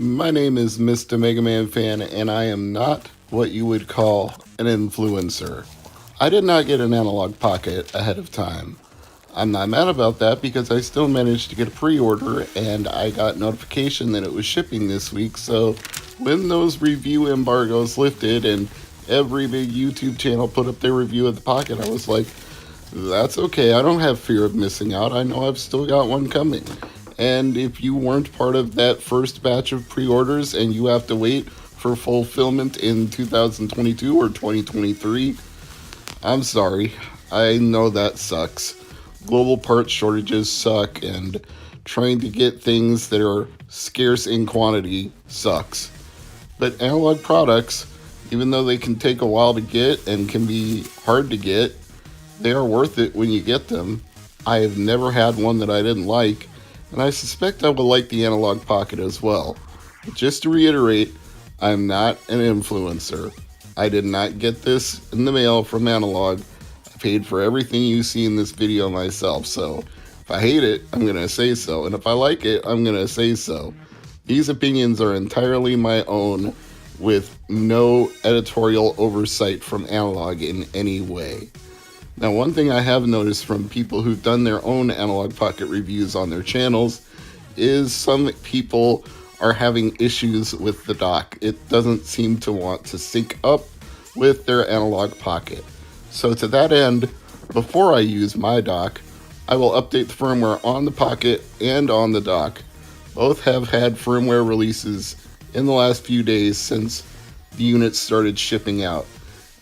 My name is Mr. MegaManFan, and I am not what you would call an influencer. I did not get an Analogue Pocket ahead of time. I'm not mad about that because I still managed to get a pre-order and I got notification that it was shipping this week. So when those review embargoes lifted and every big YouTube channel put up their review of the Pocket, I was like, that's okay. I don't have fear of missing out. I know I've still got one coming. And if you weren't part of that first batch of pre-orders and you have to wait for fulfillment in 2022 or 2023, I'm sorry. I know that sucks. Global parts shortages suck, and trying to get things that are scarce in quantity sucks. But Analogue products, even though they can take a while to get and can be hard to get, they are worth it when you get them. I have never had one that I didn't like, and I suspect I will like the Analogue Pocket as well. But just to reiterate, I'm not an influencer. I did not get this in the mail from Analogue. I paid for everything you see in this video myself, so if I hate it, I'm going to say so, and if I like it, I'm going to say so. These opinions are entirely my own, with no editorial oversight from Analogue in any way. Now, one thing I have noticed from people who've done their own Analogue Pocket reviews on their channels is some people are having issues with the dock. It doesn't seem to want to sync up with their Analogue Pocket. So to that end, before I use my dock, I will update the firmware on the Pocket and on the dock. Both have had firmware releases in the last few days since the units started shipping out,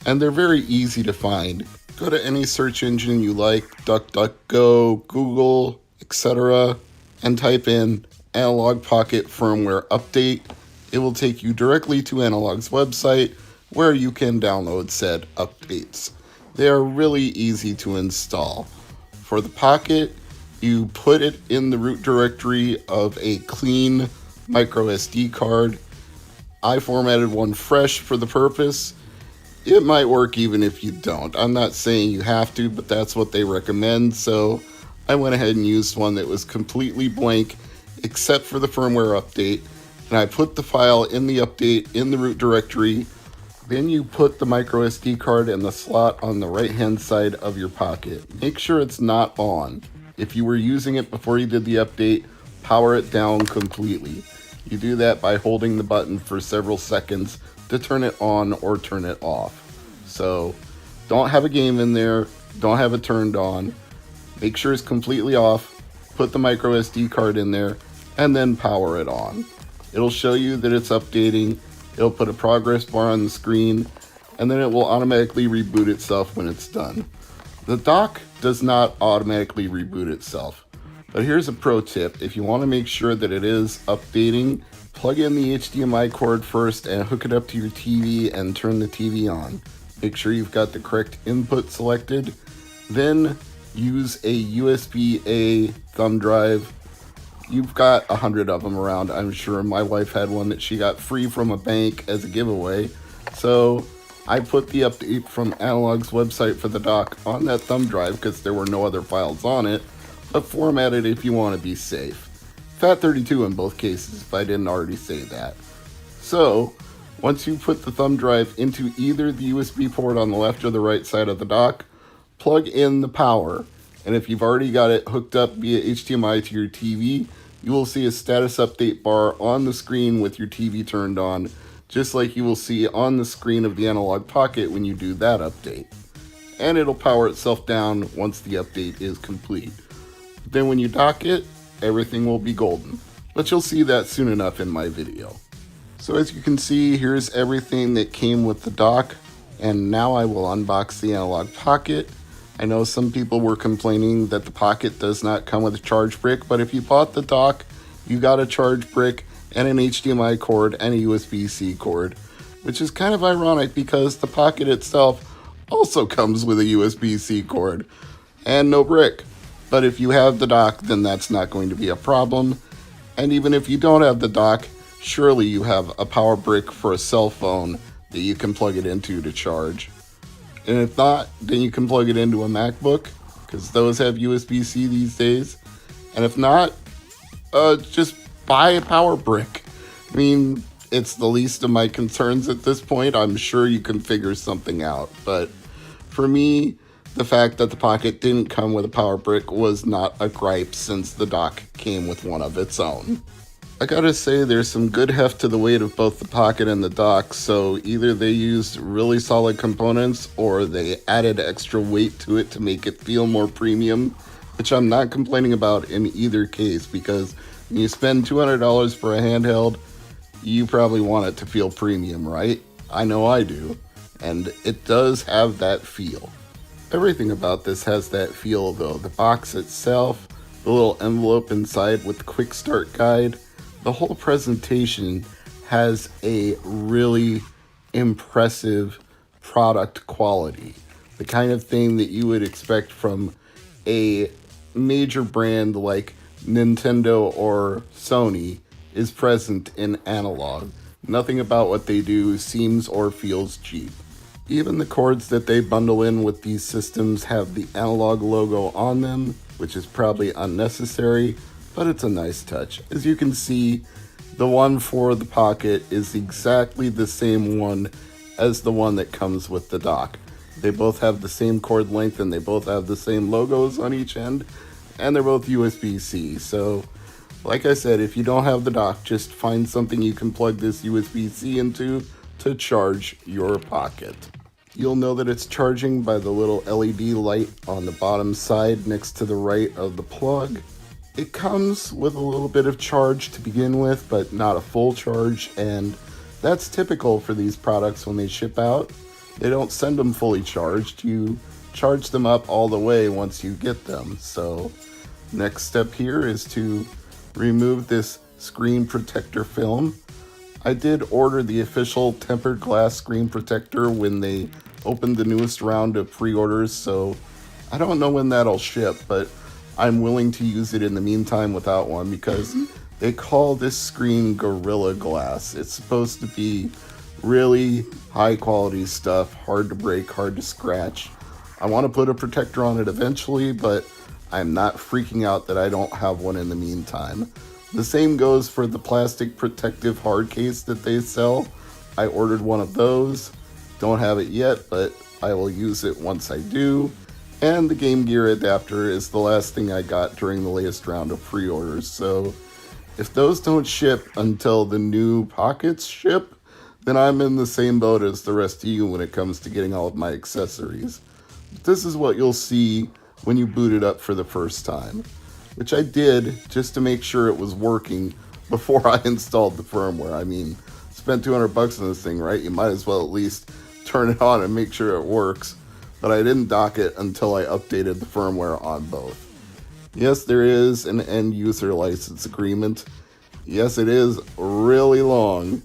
and they're very easy to find. Go to any search engine you like, DuckDuckGo, Google, etc., and type in Analogue Pocket Firmware Update. It will take you directly to Analogue's website where you can download said updates. They are really easy to install. For the Pocket, you put it in the root directory of a clean micro SD card. I formatted one fresh for the purpose. It might work even if you don't. I'm not saying you have to, but that's what they recommend. So I went ahead and used one that was completely blank except for the firmware update. And I put the file in the update in the root directory. Then you put the micro SD card in the slot on the right hand side of your Pocket. Make sure it's not on. If you were using it before you did the update, power it down completely. You do that by holding the button for several seconds to turn it on or turn it off. So don't have a game in there, don't have it turned on, make sure it's completely off, put the micro SD card in there, and then power it on. It'll show you that it's updating, it'll put a progress bar on the screen, and then it will automatically reboot itself when it's done. The dock does not automatically reboot itself, but here's a pro tip. If you want to make sure that it is updating, plug in the HDMI cord first and hook it up to your TV and turn the TV on. Make sure you've got the correct input selected. Then use a USB-A thumb drive. You've got 100 of them around, I'm sure. My wife had one that she got free from a bank as a giveaway. So I put the update from Analogue's website for the dock on that thumb drive because there were no other files on it, but format it if you want to be safe. FAT32 in both cases, if I didn't already say that. So, once you put the thumb drive into either the USB port on the left or the right side of the dock, plug in the power. And if you've already got it hooked up via HDMI to your TV, you will see a status update bar on the screen with your TV turned on, just like you will see on the screen of the Analogue Pocket when you do that update. And it'll power itself down once the update is complete. Then when you dock it, everything will be golden. But you'll see that soon enough in my video. So as you can see, here's everything that came with the dock. And now I will unbox the Analogue Pocket. I know some people were complaining that the Pocket does not come with a charge brick, but if you bought the dock, you got a charge brick and an HDMI cord and a USB-C cord, which is kind of ironic because the Pocket itself also comes with a USB-C cord and no brick. But if you have the dock, then that's not going to be a problem. And even if you don't have the dock, surely you have a power brick for a cell phone that you can plug it into to charge. And if not, then you can plug it into a MacBook, because those have USB-C these days. And if not, just buy a power brick. I mean, it's the least of my concerns at this point. I'm sure you can figure something out. But for me, the fact that the Pocket didn't come with a power brick was not a gripe since the dock came with one of its own. I gotta say, there's some good heft to the weight of both the Pocket and the dock, so either they used really solid components or they added extra weight to it to make it feel more premium, which I'm not complaining about in either case, because when you spend $200 for a handheld, you probably want it to feel premium, right? I know I do, and it does have that feel. Everything about this has that feel though. The box itself, the little envelope inside with the quick start guide, the whole presentation has a really impressive product quality. The kind of thing that you would expect from a major brand like Nintendo or Sony is present in Analogue. Nothing about what they do seems or feels cheap. Even the cords that they bundle in with these systems have the Analogue logo on them, which is probably unnecessary, but it's a nice touch. As you can see, the one for the Pocket is exactly the same one as the one that comes with the dock. They both have the same cord length and they both have the same logos on each end, and they're both USB-C. So, like I said, if you don't have the dock, just find something you can plug this USB-C into to charge your Pocket. You'll know that it's charging by the little LED light on the bottom side next to the right of the plug. It comes with a little bit of charge to begin with, but not a full charge, and that's typical for these products when they ship out. They don't send them fully charged. You charge them up all the way once you get them. So next step here is to remove this screen protector film. I did order the official tempered glass screen protector when they opened the newest round of pre-orders, so I don't know when that'll ship, but I'm willing to use it in the meantime without one because they call this screen Gorilla Glass. It's supposed to be really high quality stuff, hard to break, hard to scratch. I want to put a protector on it eventually, but I'm not freaking out that I don't have one in the meantime. The same goes for the plastic protective hard case that they sell. I ordered one of those. Don't have it yet, but I will use it once I do. And the Game Gear adapter is the last thing I got during the latest round of pre-orders. So if those don't ship until the new Pockets ship, then I'm in the same boat as the rest of you when it comes to getting all of my accessories. This is what you'll see when you boot it up for the first time, which I did just to make sure it was working before I installed the firmware. I mean, spent $200 on this thing, right? You might as well at least turn it on and make sure it works. But I didn't dock it until I updated the firmware on both. Yes, there is an end user license agreement. Yes, it is really long.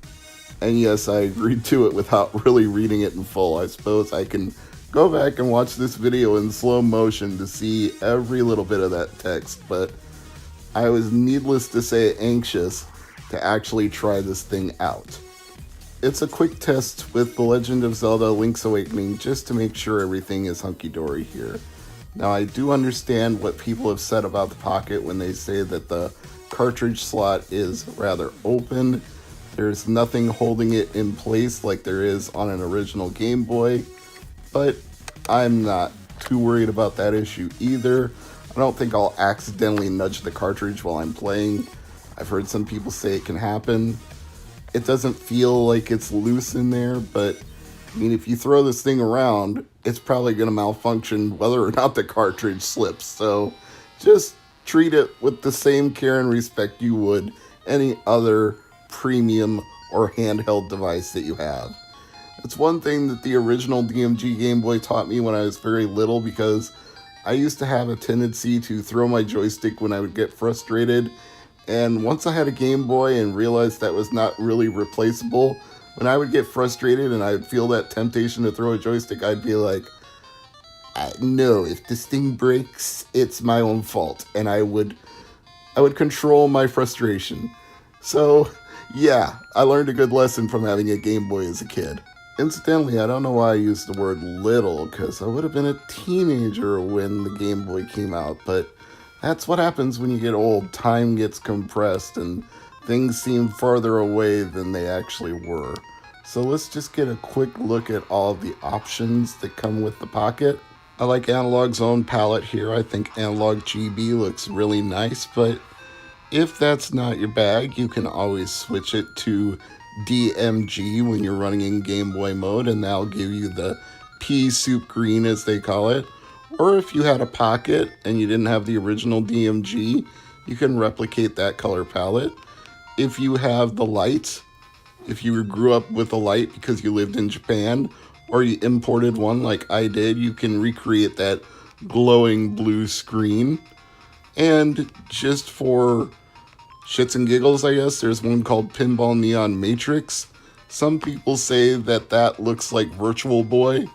And yes, I agreed to it without really reading it in full. I suppose I can go back and watch this video in slow motion to see every little bit of that text, but I was, needless to say, anxious to actually try this thing out. It's a quick test with The Legend of Zelda Link's Awakening just to make sure everything is hunky-dory here. Now, I do understand what people have said about the Pocket when they say that the cartridge slot is rather open. There's nothing holding it in place like there is on an original Game Boy, but I'm not too worried about that issue either. I don't think I'll accidentally nudge the cartridge while I'm playing. I've heard some people say it can happen. It doesn't feel like it's loose in there, but I mean, if you throw this thing around, it's probably going to malfunction whether or not the cartridge slips. So just treat it with the same care and respect you would any other premium or handheld device that you have. It's one thing that the original DMG Game Boy taught me when I was very little, because I used to have a tendency to throw my joystick when I would get frustrated. And once I had a Game Boy and realized that was not really replaceable, when I would get frustrated and I'd feel that temptation to throw a joystick, I'd be like, no, if this thing breaks, it's my own fault. And I would control my frustration. So, yeah, I learned a good lesson from having a Game Boy as a kid. Incidentally, I don't know why I used the word little, because I would have been a teenager when the Game Boy came out, but that's what happens when you get old. Time gets compressed and things seem farther away than they actually were. So let's just get a quick look at all of the options that come with the Pocket. I like Analogue's own palette here. I think Analogue GB looks really nice, but if that's not your bag, you can always switch it to DMG when you're running in Game Boy mode, and that'll give you the pea soup green, as they call it. Or if you had a Pocket and you didn't have the original DMG, you can replicate that color palette. If you have the light, if you grew up with a light because you lived in Japan, or you imported one like I did, you can recreate that glowing blue screen. And just for shits and giggles, I guess, there's one called Pinball Neon Matrix. Some people say that that looks like Virtual Boy.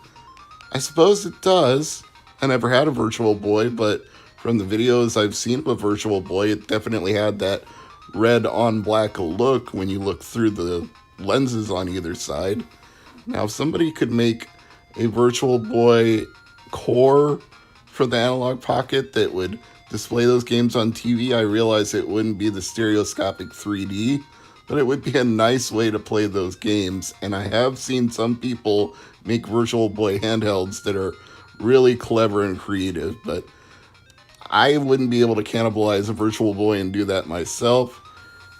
I suppose it does. I never had a Virtual Boy, but from the videos I've seen of a Virtual Boy, it definitely had that red on black look when you look through the lenses on either side. Now, if somebody could make a Virtual Boy core for the Analogue Pocket that would display those games on TV, I realize it wouldn't be the stereoscopic 3D, but it would be a nice way to play those games. And I have seen some people make Virtual Boy handhelds that are really clever and creative, but I wouldn't be able to cannibalize a Virtual Boy and do that myself.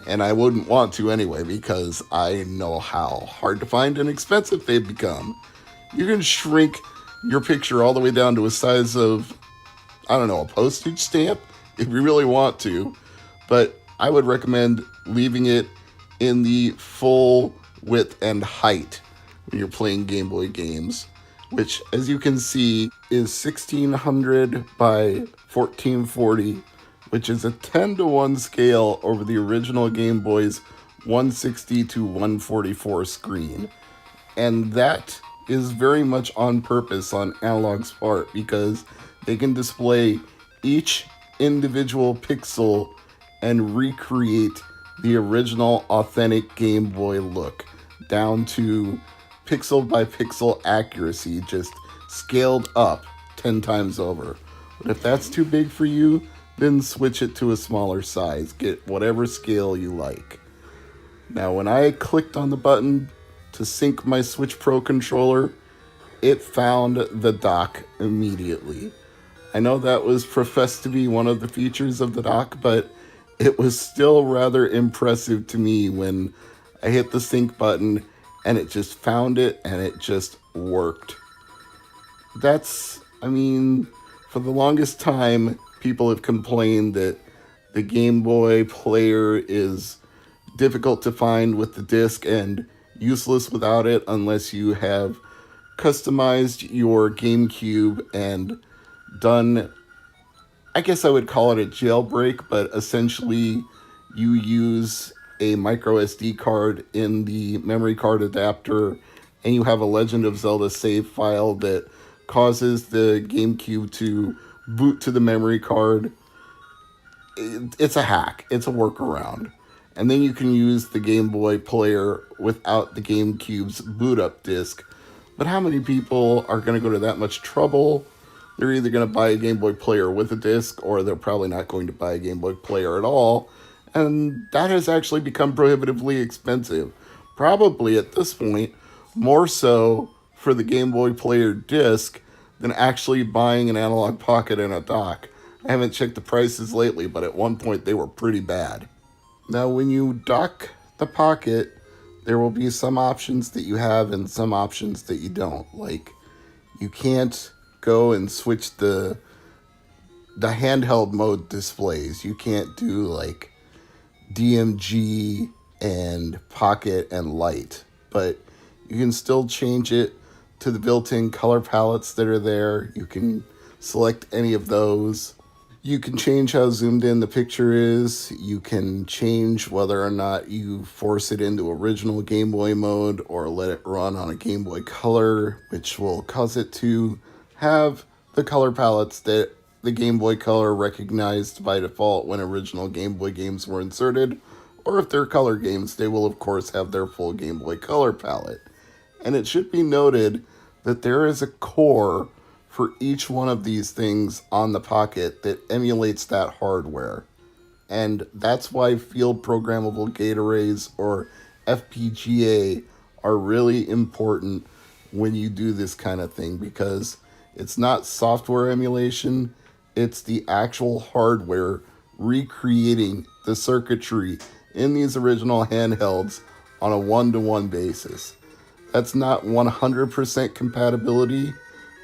And I wouldn't want to anyway, because I know how hard to find and expensive they've become. You can shrink your picture all the way down to a size of, I don't know, a postage stamp if you really want to. But I would recommend leaving it in the full width and height when you're playing Game Boy games, which, as you can see, is 1600 by 1440, which is a 10:1 scale over the original Game Boy's 160 to 144 screen. And that is very much on purpose on Analogue's part, because they can display each individual pixel and recreate the original authentic Game Boy look down to pixel by pixel accuracy, just scaled up 10 times over. But if that's too big for you, then switch it to a smaller size. Get whatever scale you like. Now, when I clicked on the button to sync my Switch Pro controller, it found the dock immediately. I know that was professed to be one of the features of the dock, but it was still rather impressive to me when I hit the sync button and it just found it and it just worked. For the longest time, people have complained that the Game Boy player is difficult to find with the disc and useless without it unless you have customized your GameCube and done, I guess I would call it a jailbreak, but essentially you use a micro SD card in the memory card adapter and you have a Legend of Zelda save file that causes the GameCube to boot to the memory card. It's a hack. It's a workaround. And then you can use the Game Boy player without the GameCube's boot up disc. But how many people are going to go to that much trouble? They're either going to buy a Game Boy player with a disc, or they're probably not going to buy a Game Boy player at all. And that has actually become prohibitively expensive. Probably at this point, more so for the Game Boy player disc than actually buying an Analogue Pocket and a dock. I haven't checked the prices lately, but at one point they were pretty bad. Now, when you dock the Pocket, there will be some options that you have and some options that you don't. Like, you can't go and switch the handheld mode displays. You can't do like DMG and Pocket and Light, but you can still change it to the built-in color palettes that are there. You can select any of those. You can change how zoomed in the picture is. You can change whether or not you force it into original Game Boy mode or let it run on a Game Boy Color, which will cause it to have the color palettes that the Game Boy Color recognized by default when original Game Boy games were inserted. Or if they're color games, they will of course have their full Game Boy Color palette. And it should be noted that there is a core for each one of these things on the Pocket that emulates that hardware. And that's why field programmable gate arrays, or FPGA, are really important when you do this kind of thing, because it's not software emulation, it's the actual hardware recreating the circuitry in these original handhelds on a one-to-one basis. That's not 100% compatibility,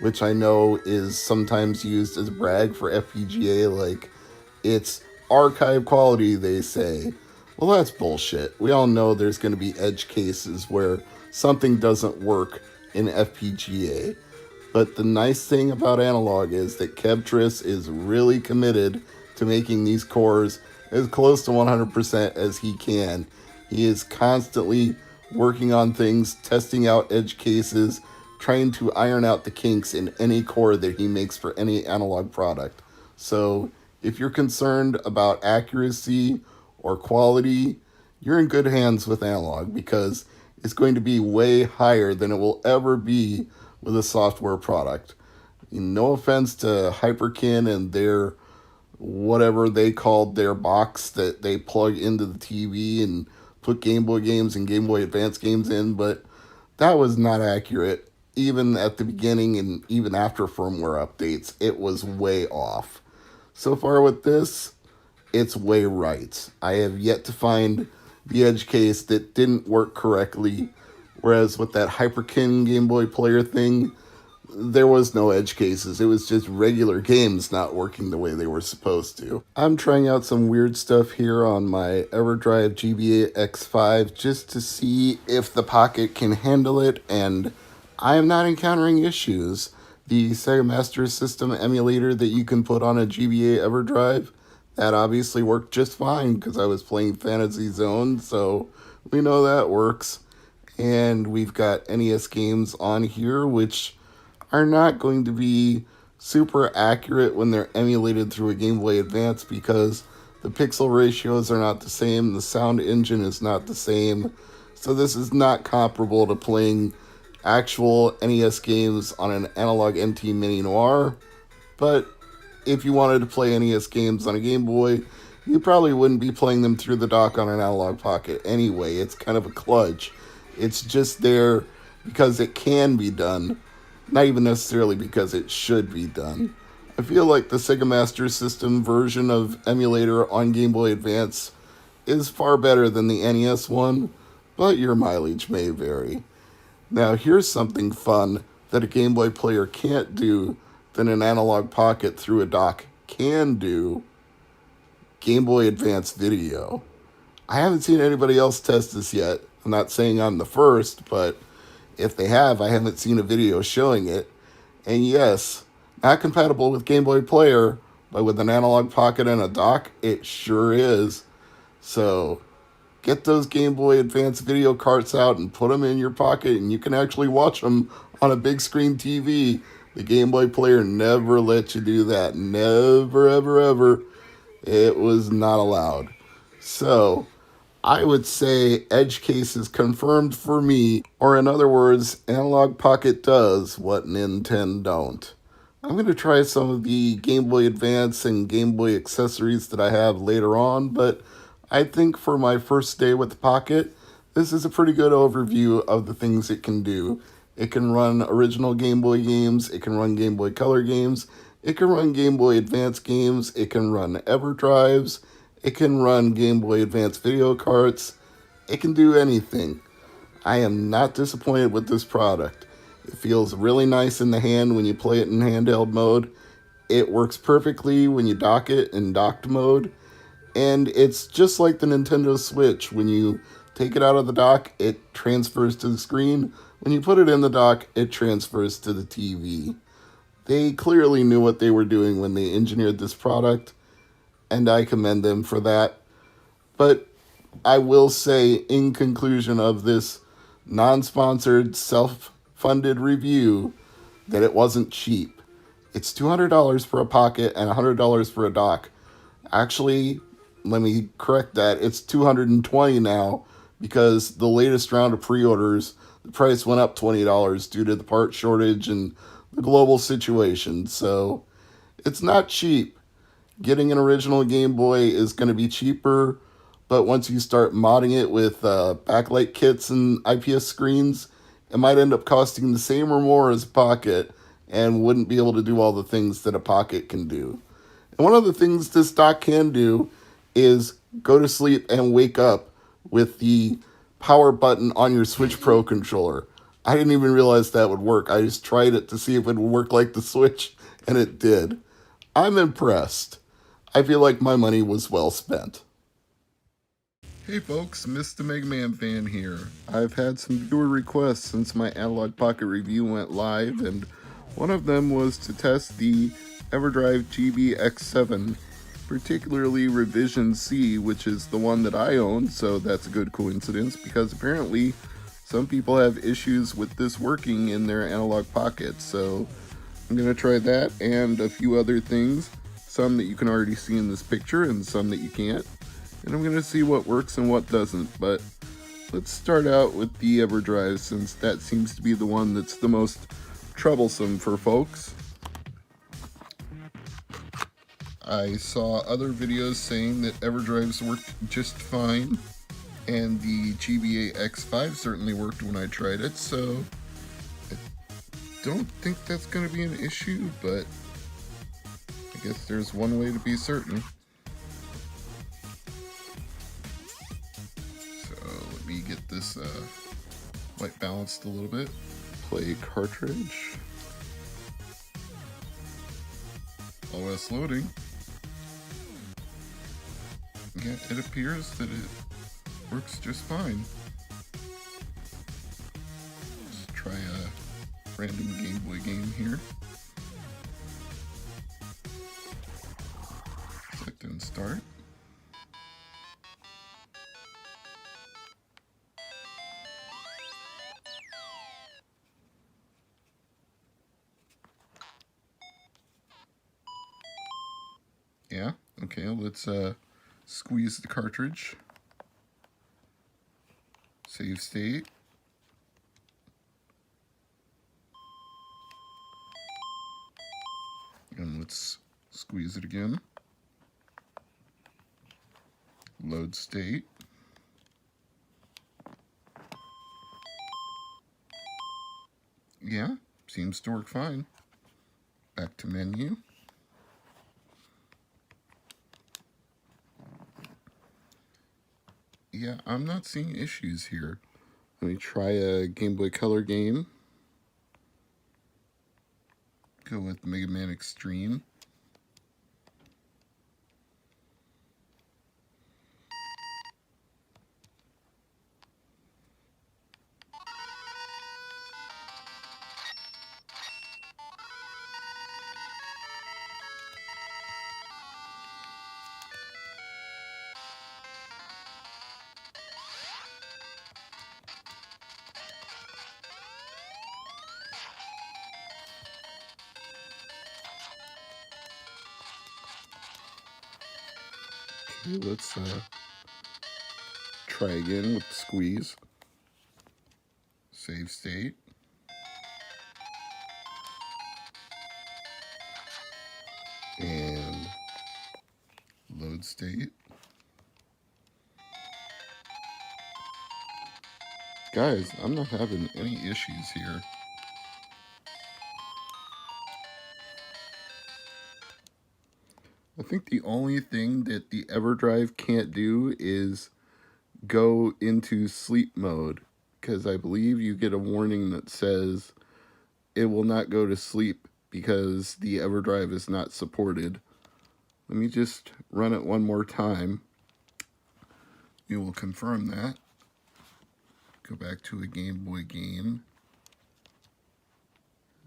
which I know is sometimes used as brag for FPGA, like it's archive quality, they say. Well, that's bullshit. We all know there's going to be edge cases where something doesn't work in FPGA. But the nice thing about Analogue is that Kevtris is really committed to making these cores as close to 100% as he can. He is constantly working on things, testing out edge cases, trying to iron out the kinks in any core that he makes for any Analogue product. So if you're concerned about accuracy or quality, you're in good hands with Analogue, because it's going to be way higher than it will ever be with a software product. No offense to Hyperkin and their whatever they called their box that they plug into the TV and put Game Boy games and Game Boy Advance games in, but that was not accurate. Even at the beginning and even after firmware updates, it was way off. So far with this, it's way right. I have yet to find the edge case that didn't work correctly, whereas with that Hyperkin Game Boy player thing, there was no edge cases. It was just regular games not working the way they were supposed to. I'm trying out some weird stuff here on my Everdrive GBA X5 just to see if the Pocket can handle it, and I am not encountering issues. The Sega Master System emulator that you can put on a GBA Everdrive, that obviously worked just fine because I was playing Fantasy Zone, so we know that works. And we've got NES games on here, which are not going to be super accurate when they're emulated through a Game Boy Advance, because the pixel ratios are not the same, the sound engine is not the same, so this is not comparable to playing actual NES games on an Analogue NT Mini Noir. But if you wanted to play NES games on a Game Boy, you probably wouldn't be playing them through the dock on an Analogue Pocket anyway. It's kind of a kludge. It's just there because it can be done, not even necessarily because it should be done. I feel like the Sega Master System version of emulator on Game Boy Advance is far better than the NES one, but your mileage may vary. Now here's something fun that a Game Boy player can't do that an Analogue Pocket through a dock can do: Game Boy Advance video. I haven't seen anybody else test this yet. I'm not saying I'm the first, but if they have, I haven't seen a video showing it. And yes, not compatible with Game Boy Player, but with an Analogue Pocket and a dock, it sure is. So get those Game Boy Advance video carts out and put them in your pocket, and you can actually watch them on a big screen TV. The Game Boy Player never let you do that. Never, ever, ever. It was not allowed. So I would say edge case is confirmed for me, or in other words, Analogue Pocket does what Nintendo don't. I'm going to try some of the Game Boy Advance and Game Boy accessories that I have later on, but I think for my first day with the Pocket, this is a pretty good overview of the things it can do. It can run original Game Boy games, it can run Game Boy Color games, it can run Game Boy Advance games, it can run Everdrives, it can run Game Boy Advance video carts. It can do anything. I am not disappointed with this product. It feels really nice in the hand when you play it in handheld mode. It works perfectly when you dock it in docked mode. And it's just like the Nintendo Switch. When you take it out of the dock, it transfers to the screen. When you put it in the dock, it transfers to the TV. They clearly knew what they were doing when they engineered this product, and I commend them for that. But I will say, in conclusion of this non-sponsored, self-funded review, that it wasn't cheap. It's $200 for a Pocket and $100 for a dock. Actually, let me correct that. It's $220 now, because the latest round of pre-orders, the price went up $20 due to the part shortage and the global situation. So it's not cheap. getting an original Game Boy is going to be cheaper, but once you start modding it with backlight kits and IPS screens, it might end up costing the same or more as a Pocket and wouldn't be able to do all the things that a Pocket can do. And one of the things this dock can do is go to sleep and wake up with the power button on your Switch Pro controller. I didn't even realize that would work. I just tried it to see if it would work like the Switch, and it did. I'm impressed. I feel like my money was well spent. Hey folks, Mr. MegaManFan here. I've had some viewer requests since my Analogue Pocket review went live, and one of them was to test the Everdrive GB-X7, particularly Revision C, which is the one that I own, so that's a good coincidence, because apparently some people have issues with this working in their Analogue Pocket, so I'm going to try that and a few other things, some that you can already see in this picture and some that you can't. And I'm going to see what works and what doesn't, but let's start out with the Everdrive since that seems to be the one that's the most troublesome for folks. I saw other videos saying that Everdrives worked just fine, and the GBA X5 certainly worked when I tried it, so I don't think that's going to be an issue, but I guess there's one way to be certain. Let me get this white balanced a little bit. Play cartridge. OS loading. Yeah, it appears that it works just fine. Let's try a random Game Boy game here. Select and start. Yeah, okay, let's squeeze the cartridge. Save state. And let's squeeze it again. Load state. Yeah, seems to work fine. Back to menu. Yeah, I'm not seeing issues here. Let me try a Game Boy Color game. Go with Mega Man Extreme. Okay, let's try again with the squeeze. Save state. And load state. Guys, I'm not having any issues here. I think the only thing that the Everdrive can't do is go into sleep mode, because I believe you get a warning that says it will not go to sleep because the Everdrive is not supported. Let me just run it one more time. You will confirm that. Go back to a Game Boy game.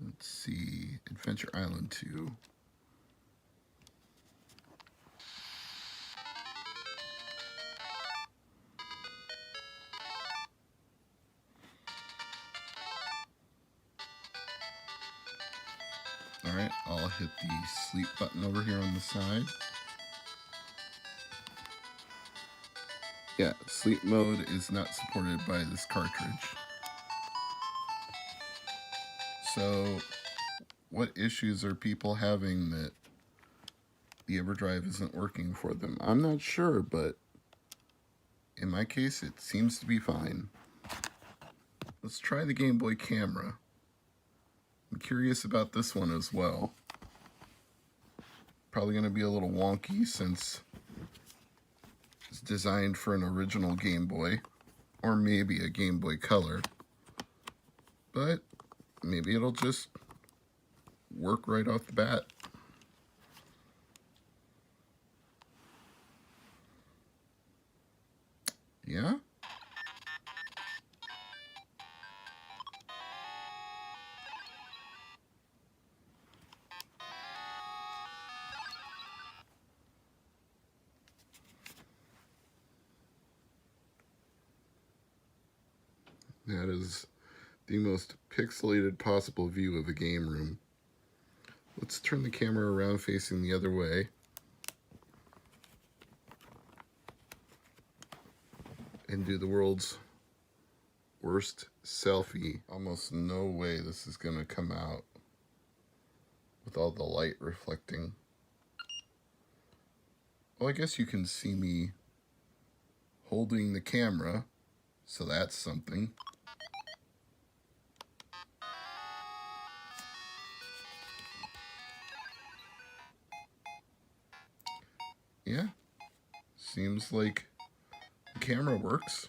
Let's see, Adventure Island 2. Alright, I'll hit the sleep button over here on the side. Yeah, sleep mode is not supported by this cartridge. So, what issues are people having that the Everdrive isn't working for them. I'm not sure, but in my case, it seems to be fine. Let's try the Game Boy camera. I'm curious about this one as well. Probably going to be a little wonky since it's designed for an original Game Boy, or maybe a Game Boy Color. But maybe it'll just work right off the bat. Yeah? That is the most pixelated possible view of a game room. Let's turn the camera around facing the other way. And do the world's worst selfie. Almost no way this is going to come out with all the light reflecting. Well, I guess you can see me holding the camera, so that's something. Yeah, seems like the camera works.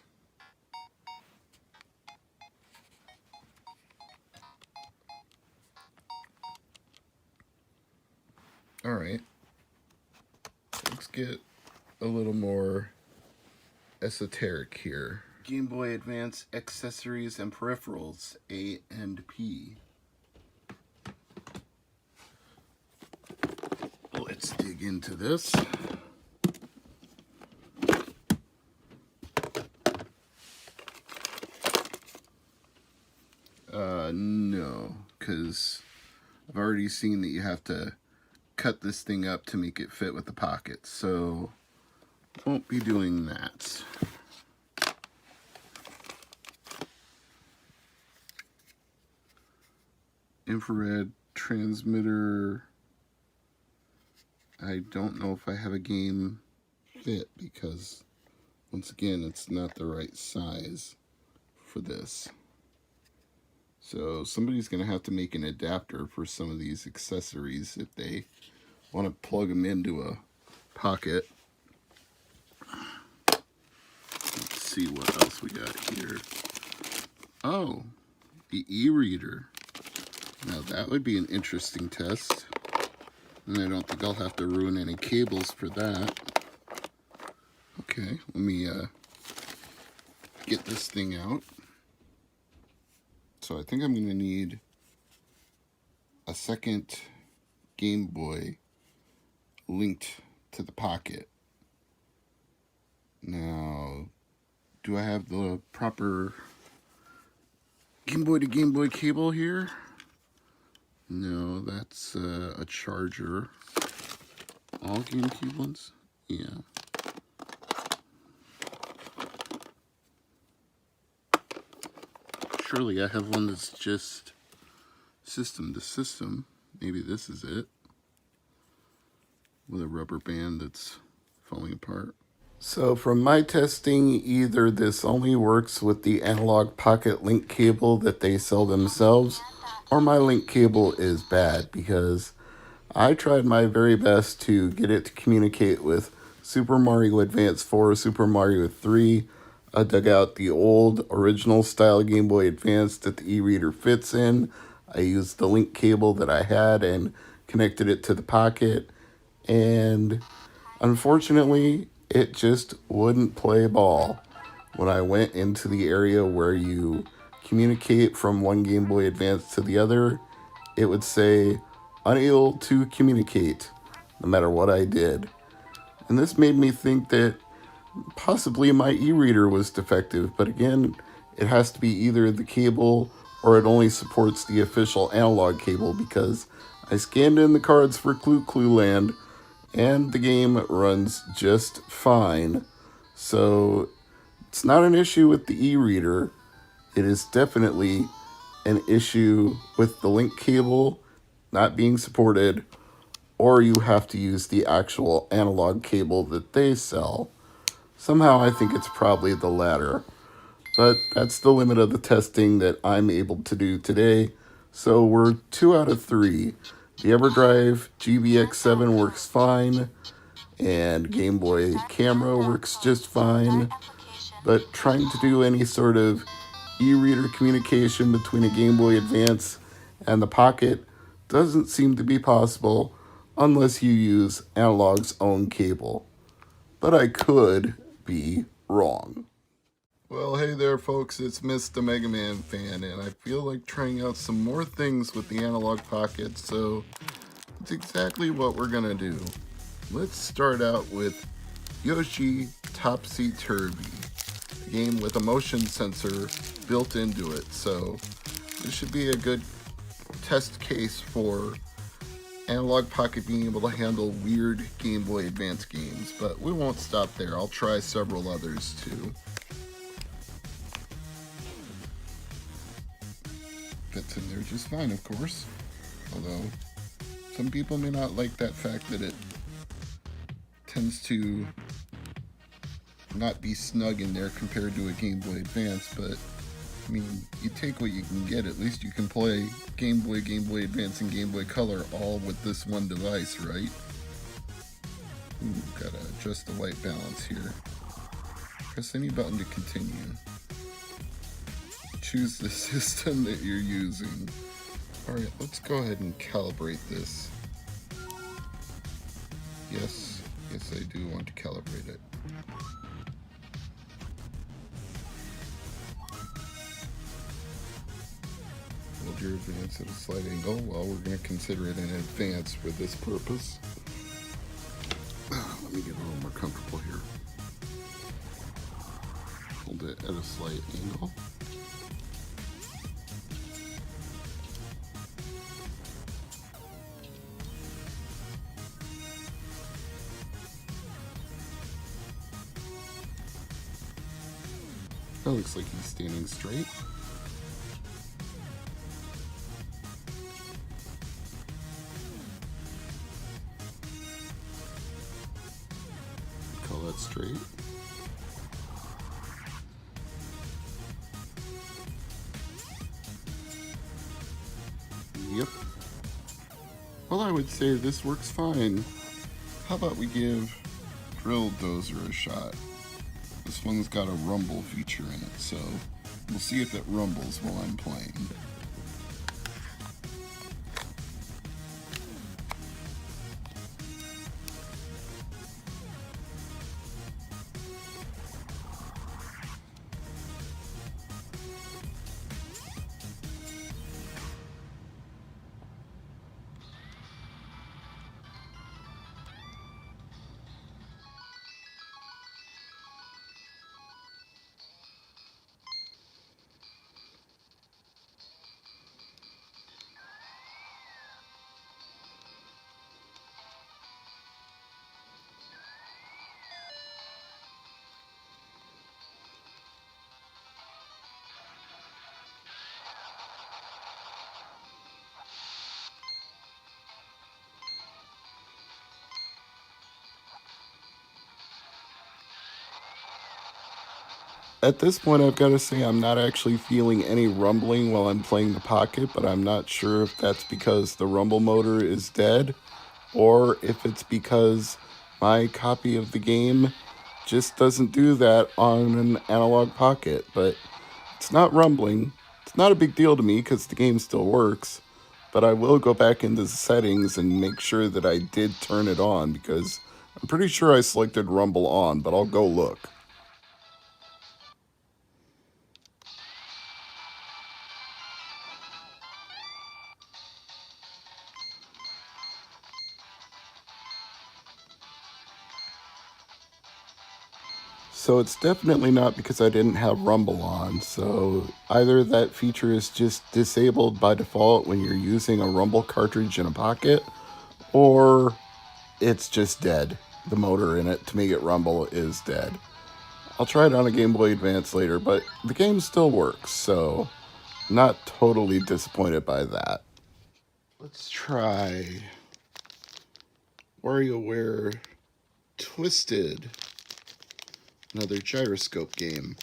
All right, let's get a little more esoteric here. Game Boy Advance accessories and peripherals, A and P. Let's dig into this. No, because I've already seen that you have to cut this thing up to make it fit with the pockets, so won't be doing that. Infrared transmitter. I don't know if I have a game fit because, once again, it's not the right size for this. So somebody's going to have to make an adapter for some of these accessories if they want to plug them into a pocket. Let's see what else we got here. Oh, the e-reader. Now that would be an interesting test. And I don't think I'll have to ruin any cables for that. Okay, let me get this thing out. So I think I'm going to need a second Game Boy linked to the pocket. Now, do I have the proper Game Boy to Game Boy cable here? No, that's a charger. All GameCube ones? Yeah. Surely I have one that's just system to system. Maybe this is it. With a rubber band that's falling apart. So from my testing, either this only works with the Analogue Pocket link cable that they sell themselves, or my link cable is bad, because I tried my very best to get it to communicate with Super Mario Advance 4, Super Mario 3. I dug out the old original style Game Boy Advance that the e-reader fits in. I used the link cable that I had and connected it to the pocket. And unfortunately, it just wouldn't play ball. When I went into the area where you communicate from one Game Boy Advance to the other, it would say, unable to communicate, no matter what I did. And this made me think that possibly my e-reader was defective, but again, it has to be either the cable or it only supports the official analog cable, because I scanned in the cards for Clue Land and the game runs just fine. So it's not an issue with the e-reader. It is definitely an issue with the link cable not being supported, or you have to use the actual analog cable that they sell. Somehow I think it's probably the latter, but that's the limit of the testing that I'm able to do today. So we're 2 out of 3. The Everdrive GBX7 works fine, and Game Boy camera works just fine, but trying to do any sort of e-reader communication between a Game Boy Advance and the Pocket doesn't seem to be possible unless you use Analogue's own cable. But I could be wrong. Well, hey there folks, it's Mr. MegaManFan, and I feel like trying out some more things with the Analogue Pocket, so it's exactly what we're gonna do. Let's start out with Yoshi Topsy Turvy, a game with a motion sensor built into it, so this should be a good test case for Analogue Pocket being able to handle weird Game Boy Advance games, but we won't stop there. I'll try several others too. Fits in there just fine, of course, although some people may not like that fact that it tends to not be snug in there compared to a Game Boy Advance, but I mean, you take what you can get. At least you can play Game Boy Advance, and Game Boy Color all with this one device, right? Ooh, gotta adjust the white balance here. Press any button to continue. Choose the system that you're using. Alright, let's go ahead and calibrate this. Yes, I do want to calibrate it. Hold your advance at a slight angle. Well, we're going to consider it an advance for this purpose. Let me get a little more comfortable here. Hold it at a slight angle. That looks like he's standing straight. Call that straight. Yep. Well, I would say this works fine. How about we give Drill Dozer a shot? This one's got a rumble feature in it, so we'll see if it rumbles while I'm playing. At this point, I've got to say I'm not actually feeling any rumbling while I'm playing the Pocket, but I'm not sure if that's because the rumble motor is dead or if it's because my copy of the game just doesn't do that on an Analog Pocket. But it's not rumbling. It's not a big deal to me because the game still works, but I will go back into the settings and make sure that I did turn it on because I'm pretty sure I selected rumble on, but I'll go look. So it's definitely not because I didn't have rumble on. So either that feature is just disabled by default when you're using a rumble cartridge in a Pocket, or it's just dead. The motor in it to make it rumble is dead. I'll try it on a Game Boy Advance later, but the game still works, so not totally disappointed by that. Let's try WarioWare Twisted, another gyroscope game.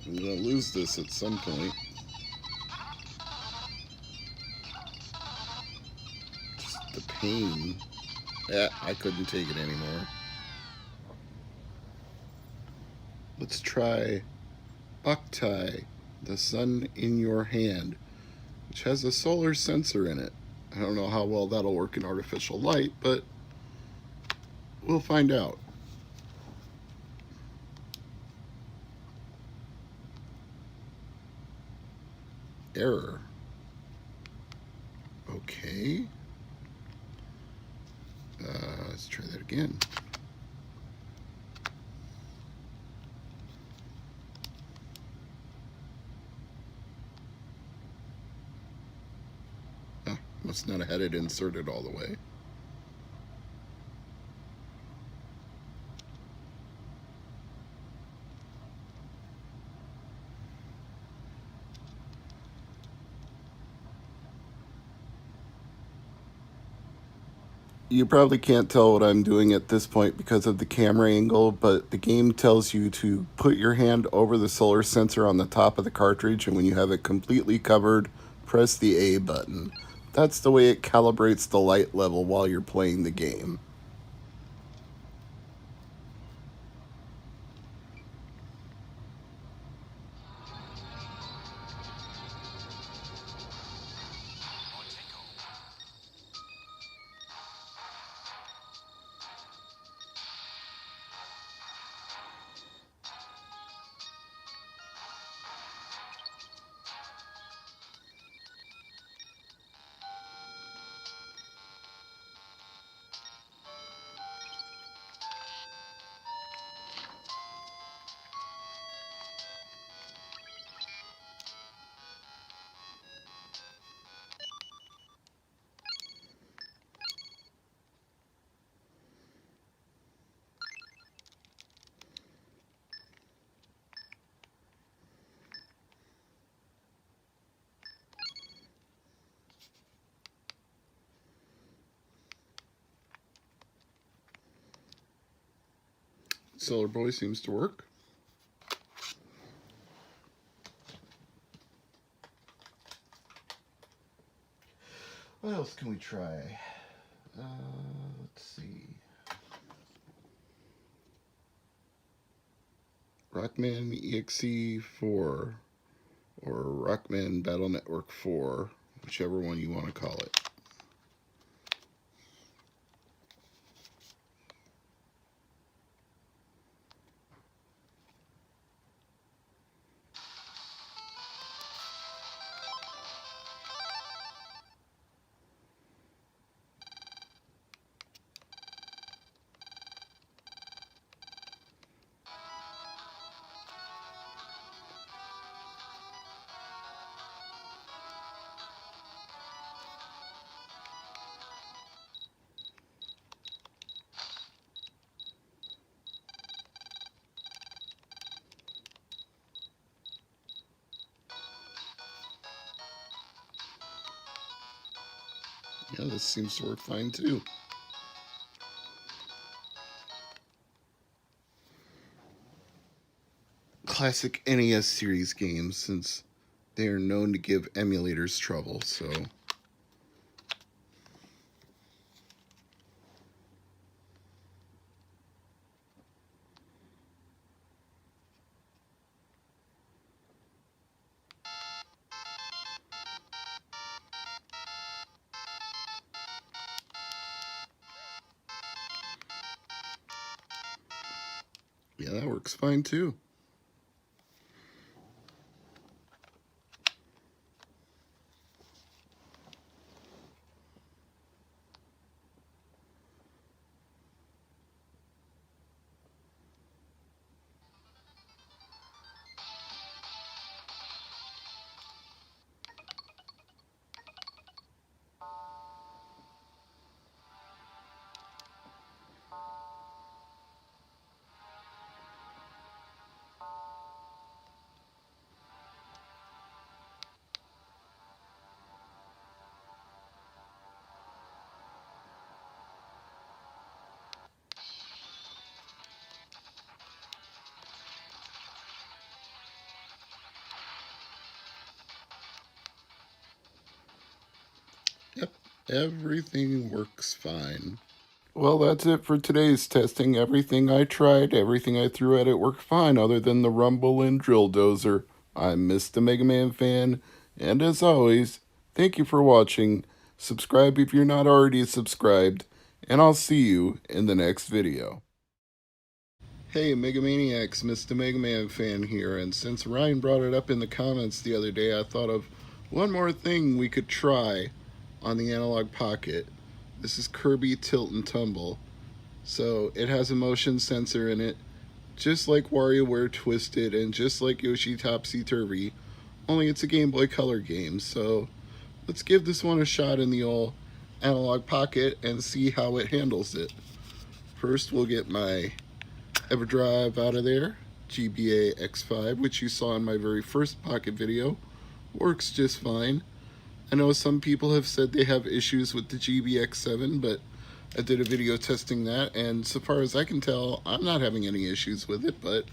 I'm gonna lose this at some point. Just the pain. Yeah, I couldn't take it anymore. Let's try Boktai, the sun in your hand, which has a solar sensor in it. I don't know how well that'll work in artificial light, but we'll find out. Error. Okay. Let's try that again. Must not have had it inserted all the way. You probably can't tell what I'm doing at this point because of the camera angle, but the game tells you to put your hand over the solar sensor on the top of the cartridge, and when you have it completely covered, press the A button. That's the way it calibrates the light level while you're playing the game. Solar Boy seems to work. What else can we try? Let's see. Rockman EXE 4 or Rockman Battle Network 4, whichever one you want to call it. Yeah, this seems to work fine too. Classic NES series games, since they are known to give emulators trouble, so... yeah, that works fine too. Yep, everything works fine. Well, that's it for today's testing. Everything I tried, everything I threw at it worked fine, other than the rumble and drill dozer. I'm Mr. MegaManFan, and as always, thank you for watching. Subscribe if you're not already subscribed, and I'll see you in the next video. Hey Megamaniacs, Mr. MegaManFan here, and since Ryan brought it up in the comments the other day, I thought of one more thing we could try on the Analogue Pocket. This is Kirby Tilt and Tumble. So it has a motion sensor in it, just like WarioWare Twisted and just like Yoshi Topsy Turvy, only it's a Game Boy Color game. So let's give this one a shot in the old Analogue Pocket and see how it handles it. First we'll get my Everdrive out of there, GBA X5, which you saw in my very first Pocket video. Works just fine. I know some people have said they have issues with the GBX7, but I did a video testing that, and so far as I can tell, I'm not having any issues with it. But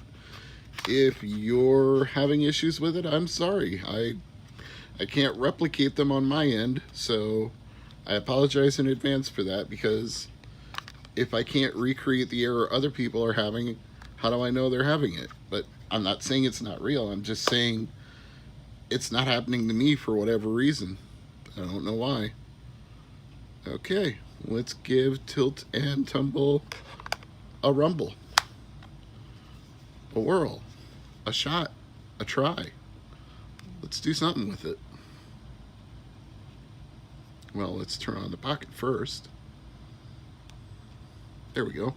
if you're having issues with it, I'm sorry. I can't replicate them on my end, so I apologize in advance for that, because if I can't recreate the error other people are having, how do I know they're having it? But I'm not saying it's not real. I'm just saying it's not happening to me for whatever reason. I don't know why. Okay, let's give Tilt and Tumble a rumble, a whirl, a shot, a try. Let's do something with it. Well, let's turn on the Pocket first. There we go.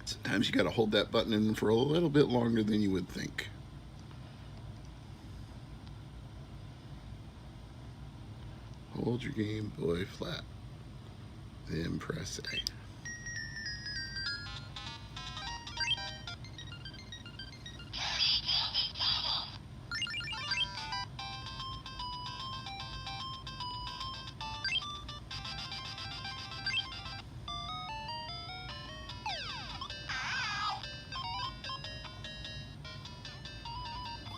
Sometimes you gotta hold that button in for a little bit longer than you would think. Hold your Game Boy flat, then press A.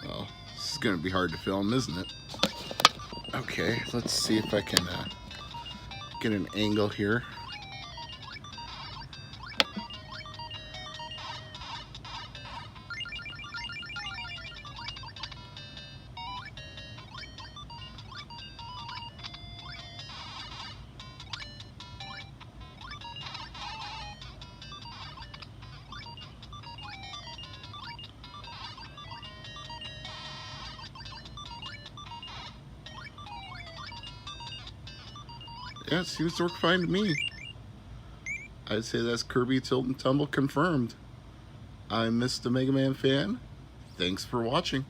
Well, this is going to be hard to film, isn't it? Okay, let's see if I can get an angle here. Yeah, it seems to work fine to me. I'd say that's Kirby Tilt and Tumble confirmed. I'm Mr. MegaManFan. Thanks for watching.